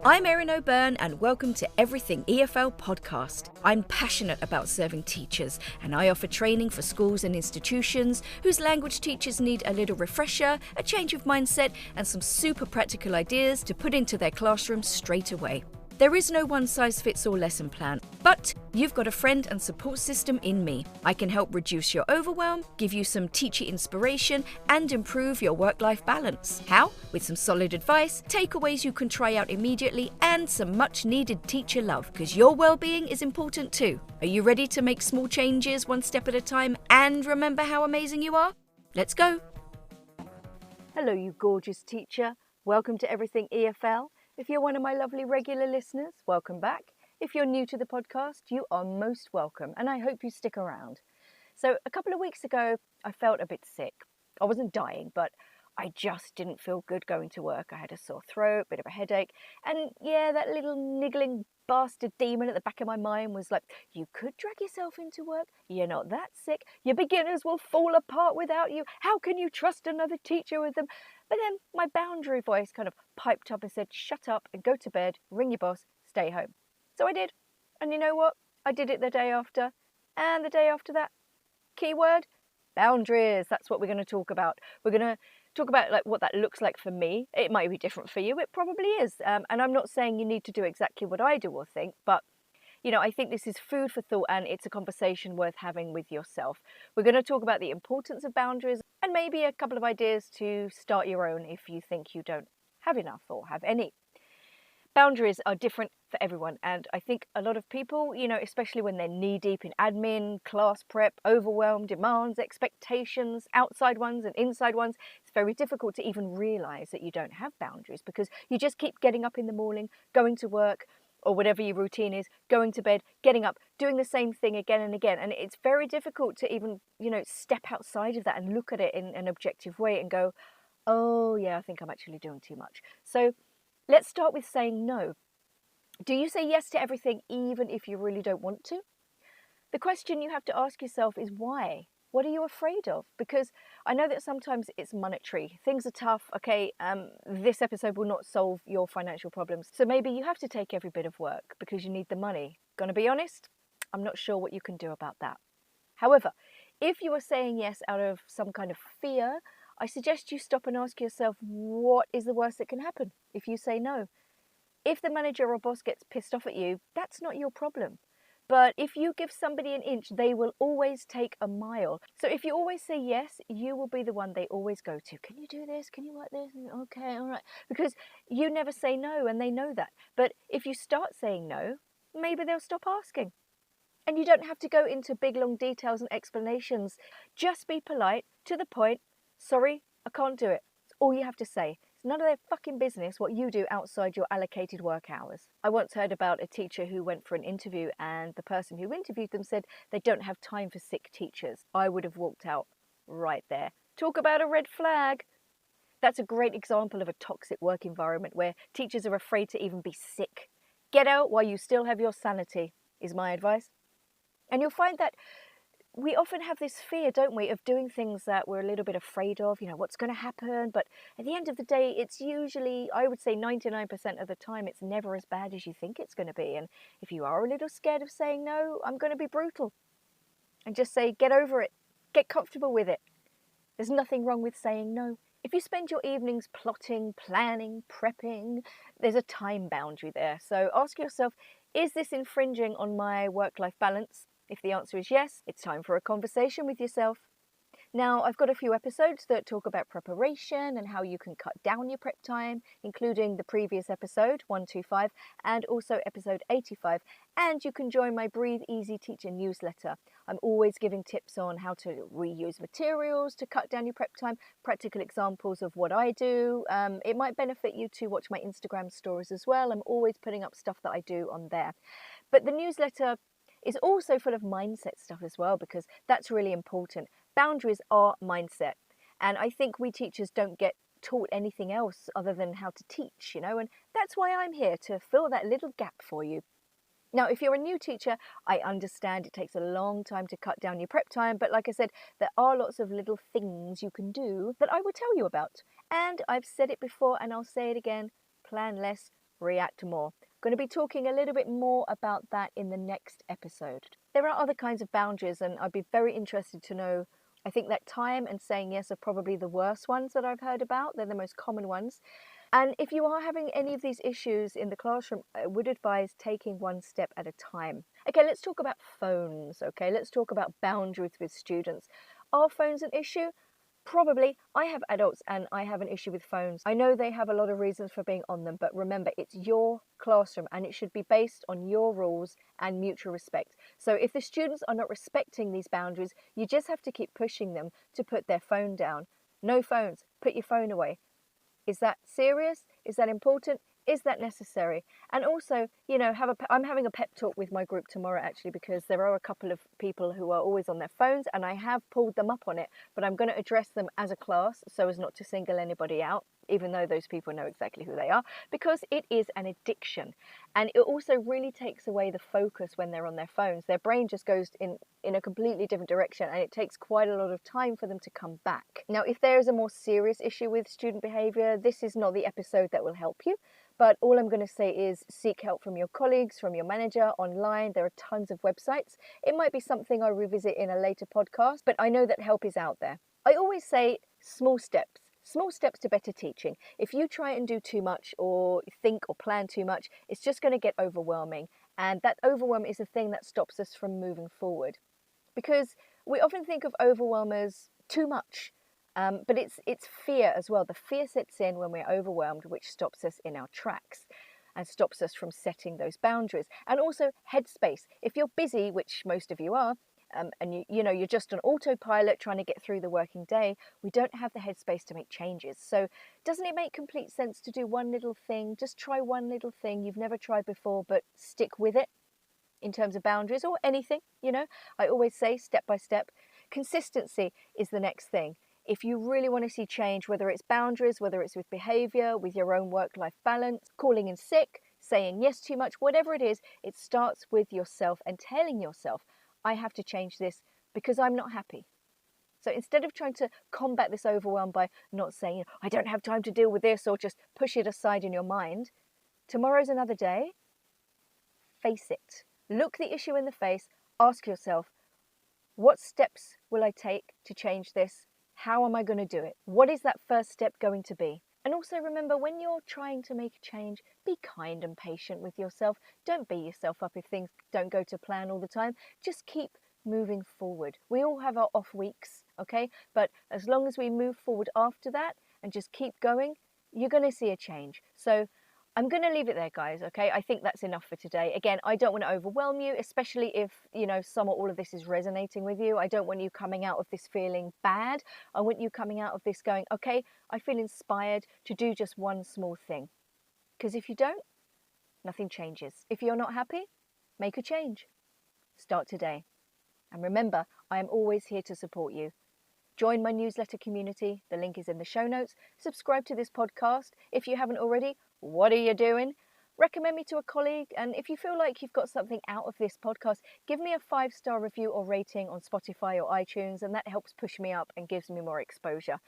I'm Erin O'Byrne and welcome to Everything EFL podcast. I'm passionate about serving teachers and I offer training for schools and institutions whose language teachers need a little refresher, a change of mindset and some super practical ideas to put into their classrooms straight away. There is no one-size-fits-all lesson plan, but you've got a friend and support system in me. I can help reduce your overwhelm, give you some teacher inspiration, and improve your work-life balance. How? With some solid advice, takeaways you can try out immediately, and some much-needed teacher love, because your well-being is important too. Are you ready to make small changes one step at a time and remember how amazing you are? Let's go! Hello, you gorgeous teacher. Welcome to Everything EFL. If you're one of my lovely regular listeners, welcome back. If you're new to the podcast, you are most welcome, and I hope you stick around. So a couple of weeks ago, I felt a bit sick. I wasn't dying, but I just didn't feel good going to work. I had a sore throat, bit of a headache, and yeah, that little niggling bastard demon at the back of my mind was like, you could drag yourself into work. You're not that sick. Your beginners will fall apart without you. How can you trust another teacher with them? But then my boundary voice kind of piped up and said, shut up and go to bed, ring your boss, stay home. So I did. And you know what? I did it the day after. And the day after that. Keyword, boundaries. That's what we're going to talk about. We're going to talk about like what that looks like for me. It might be different for you. It probably is. And I'm not saying you need to do exactly what I do or think, but you know, I think this is food for thought and it's a conversation worth having with yourself. We're going to talk about the importance of boundaries and maybe a couple of ideas to start your own if you think you don't have enough or have any. Boundaries are different for everyone, and I think a lot of people, you know, especially when they're knee-deep in admin, class prep, overwhelmed, demands, expectations, outside ones and inside ones, it's very difficult to even realise that you don't have boundaries because you just keep getting up in the morning, going to work, or whatever your routine is, going to bed, getting up, doing the same thing again and again. And it's very difficult to even, you know, step outside of that and look at it in an objective way and go, oh yeah, I think I'm actually doing too much. So let's start with saying no. Do you say yes to everything even if you really don't want to? The question you have to ask yourself is why? What are you afraid of? Because I know that sometimes it's monetary. Things are tough. Okay, this episode will not solve your financial problems. So maybe you have to take every bit of work because you need the money. Gonna be honest, I'm not sure what you can do about that. However, if you are saying yes out of some kind of fear, I suggest you stop and ask yourself, what is the worst that can happen if you say no? If the manager or boss gets pissed off at you, that's not your problem. But if you give somebody an inch, they will always take a mile. So if you always say yes, you will be the one they always go to. Can you do this? Can you work this? Okay, all right. Because you never say no and they know that. But if you start saying no, maybe they'll stop asking. And you don't have to go into big, long details and explanations. Just be polite, to the point. Sorry, I can't do it. It's all you have to say. It's none of their fucking business what you do outside your allocated work hours. I once heard about a teacher who went for an interview and the person who interviewed them said they don't have time for sick teachers. I would have walked out right there. Talk about a red flag. That's a great example of a toxic work environment where teachers are afraid to even be sick. Get out while you still have your sanity, is my advice. And you'll find that we often have this fear, don't we, of doing things that we're a little bit afraid of, you know, what's going to happen. But at the end of the day, it's usually, I would say 99% of the time, it's never as bad as you think it's going to be. And if you are a little scared of saying no, I'm going to be brutal and just say, get over it, get comfortable with it. There's nothing wrong with saying no. If you spend your evenings plotting, planning, prepping, there's a time boundary there. So ask yourself, is this infringing on my work-life balance? If the answer is yes, it's time for a conversation with yourself. Now, I've got a few episodes that talk about preparation and how you can cut down your prep time, including the previous episode, 125, and also episode 85. And you can join my Breathe Easy Teacher newsletter. I'm always giving tips on how to reuse materials to cut down your prep time, practical examples of what I do. It might benefit you to watch my Instagram stories as well. I'm always putting up stuff that I do on there. But the newsletter is also full of mindset stuff as well, because that's really important. Boundaries are mindset. And I think we teachers don't get taught anything else other than how to teach, you know, and that's why I'm here to fill that little gap for you. Now, if you're a new teacher, I understand it takes a long time to cut down your prep time, but like I said, there are lots of little things you can do that I will tell you about. And I've said it before and I'll say it again, plan less, react more. I'm going to be talking a little bit more about that in the next episode. There are other kinds of boundaries, and I'd be very interested to know. I think that time and saying yes are probably the worst ones that I've heard about. They're the most common ones. And if you are having any of these issues in the classroom, I would advise taking one step at a time. Okay, let's talk about phones, okay? Let's talk about boundaries with students. Are phones an issue? Probably. I have adults and I have an issue with phones. I know they have a lot of reasons for being on them, but remember, it's your classroom and it should be based on your rules and mutual respect. So if the students are not respecting these boundaries, you just have to keep pushing them to put their phone down. No phones. Put your phone away. Is that serious? Is that important? Is that necessary? And also, you know, I'm having a pep talk with my group tomorrow actually, because there are a couple of people who are always on their phones and I have pulled them up on it, but I'm going to address them as a class so as not to single anybody out, even though those people know exactly who they are, because it is an addiction. And it also really takes away the focus when they're on their phones. Their brain just goes in a completely different direction, and it takes quite a lot of time for them to come back. Now, if there is a more serious issue with student behaviour, this is not the episode that will help you. But all I'm going to say is seek help from your colleagues, from your manager, online. There are tons of websites. It might be something I'll revisit in a later podcast, but I know that help is out there. I always say small steps. Small steps to better teaching. If you try and do too much or think or plan too much, it's just going to get overwhelming. And that overwhelm is the thing that stops us from moving forward. Because we often think of overwhelm as too much. But it's fear as well. The fear sets in when we're overwhelmed, which stops us in our tracks and stops us from setting those boundaries. And also headspace. If you're busy, which most of you are, and you're just on autopilot trying to get through the working day, we don't have the headspace to make changes. So doesn't it make complete sense to do one little thing? Just try one little thing you've never tried before, but stick with it in terms of boundaries or anything, I always say step by step. Consistency is the next thing. If you really want to see change, whether it's boundaries, whether it's with behaviour, with your own work-life balance, calling in sick, saying yes too much, whatever it is, it starts with yourself and telling yourself, I have to change this because I'm not happy. So instead of trying to combat this overwhelm by not saying, I don't have time to deal with this, or just push it aside in your mind, tomorrow's another day. Face it. Look the issue in the face. Ask yourself, what steps will I take to change this? How am I going to do it? What is that first step going to be? And also remember, when you're trying to make a change, be kind and patient with yourself. Don't beat yourself up if things don't go to plan all the time. Just keep moving forward. We all have our off weeks, okay? But as long as we move forward after that and just keep going, you're going to see a change. So I'm going to leave it there, guys, okay? I think that's enough for today. Again, I don't want to overwhelm you, especially if, some or all of this is resonating with you. I don't want you coming out of this feeling bad. I want you coming out of this going, okay, I feel inspired to do just one small thing. Because if you don't, nothing changes. If you're not happy, make a change. Start today. And remember, I am always here to support you. Join my newsletter community. The link is in the show notes. Subscribe to this podcast. If you haven't already, what are you doing? Recommend me to a colleague. And if you feel like you've got something out of this podcast, give me a 5-star review or rating on Spotify or iTunes. And that helps push me up and gives me more exposure.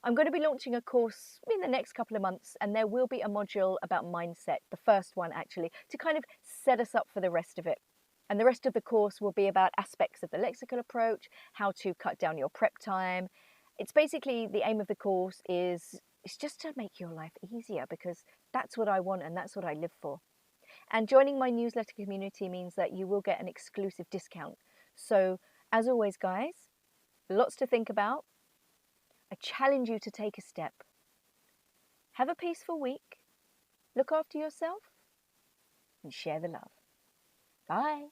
I'm going to be launching a course in the next couple of months, and there will be a module about mindset, the first one actually, to kind of set us up for the rest of it. And the rest of the course will be about aspects of the lexical approach, how to cut down your prep time. It's basically, the aim of the course is it's just to make your life easier, because that's what I want and that's what I live for. And joining my newsletter community means that you will get an exclusive discount. So as always, guys, lots to think about. I challenge you to take a step. Have a peaceful week. Look after yourself and share the love. Bye.